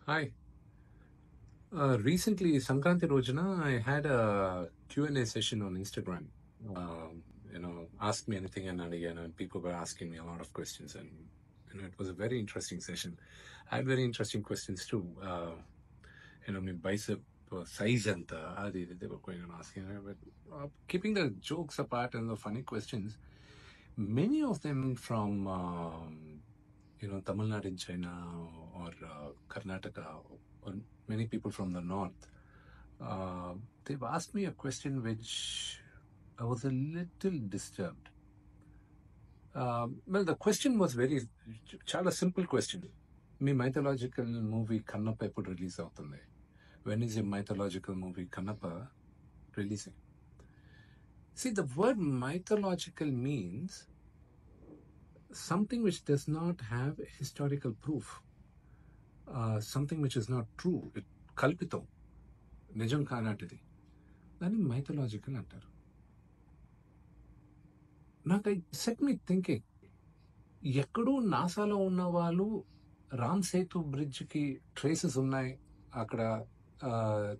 Hi. Recently, Sankranti Rojana, I had a Q&A session on Instagram. Ask me anything and again, and people were asking me a lot of questions, and it was a very interesting session. I had very interesting questions too. My bicep size and they were going on asking. But keeping the jokes apart and the funny questions, many of them from Tamil Nadu in China or Karnataka, or many people from the north. They've asked me a question which I was a little disturbed. Well, the question was చాలా simple question. మీ mythological movie Kannappa ఎప్పుడు release అవుతుంది? When is your mythological movie Kannappa releasing? See, the word mythological means something which does not have historical proof, something which is not true, కల్పితం, నిజం కానాటిది, దాన్ని mythological అంటారు. నాకు set మీ thinking, ఎక్కడో నాసాలో ఉన్న వాళ్ళు రామ్ సేతు బ్రిడ్జ్కి ట్రేసెస్ ఉన్నాయి అక్కడ,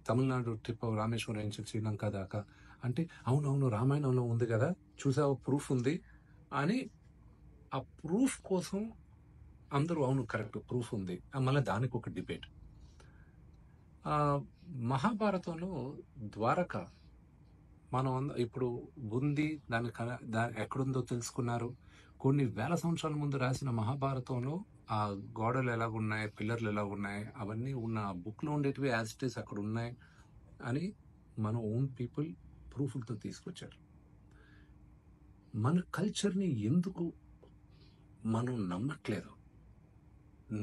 తమిళనాడు ట్రిప్ రామేశ్వరం నుంచి శ్రీలంక దాకా అంటే, అవునవును రామాయణంలో ఉంది కదా, చూసావు ప్రూఫ్ ఉంది అని ఆ ప్రూఫ్ కోసం అందరూ అవును కరెక్ట్ ప్రూఫ్ ఉంది, మళ్ళీ దానికి ఒక డిబేట్. మహాభారతంలో ద్వారక మనం ఇప్పుడు ఉంది, దాని ఎక్కడుందో తెలుసుకున్నారు. కొన్ని వేల సంవత్సరాల ముందు రాసిన మహాభారతంలో ఆ గోడలు ఎలాగున్నాయి, పిల్లర్లు ఎలాగున్నాయి, అవన్నీ ఉన్న బుక్లో ఉండేటివి యాజ్ ఇట్ ఈస్ అక్కడ ఉన్నాయి అని మన ఓన్ పీపుల్ ప్రూఫ్లతో తీసుకొచ్చారు. మన కల్చర్ని ఎందుకు మనం నమ్మట్లేదు?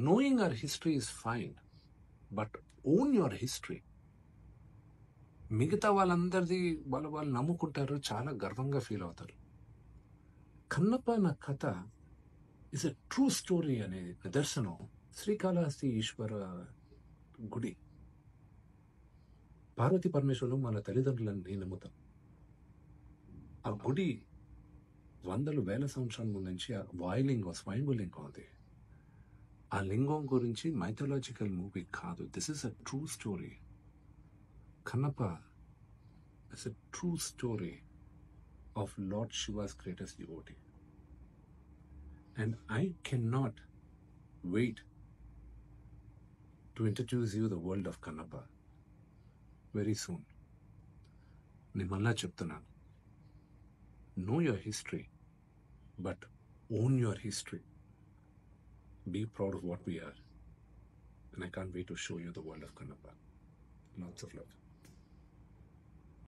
Knowing our history is fine, but own your history. మిగతా వాళ్ళందరిది వాళ్ళు నమ్ముకుంటారు, చాలా గర్వంగా ఫీల్ అవుతారు. కన్నప్ప నా కథ ఇస్ ఎ ట్రూ స్టోరీ అనేది నిదర్శనం శ్రీకాళహస్తి ఈశ్వర గుడి. పార్వతీ పరమేశ్వరులు మన తల్లిదండ్రులను నేను నమ్ముతాం. ఆ గుడి వందలు వేల సంవత్సరాల ముందు నుంచి వాయులింగం, స్వయంభులింగం ఉంది. ఆ లింగం గురించి మైథలాజికల్ మూవీ కాదు, this is a true story. Kannappa is a true story of Lord Shiva's greatest devotee. And I cannot wait to introduce you the world of Kannappa very soon. Nimalla cheptunanu, know your history, but own your history. Be proud of what we are. And I can't wait to show you the world of Kannappa. Lots of love.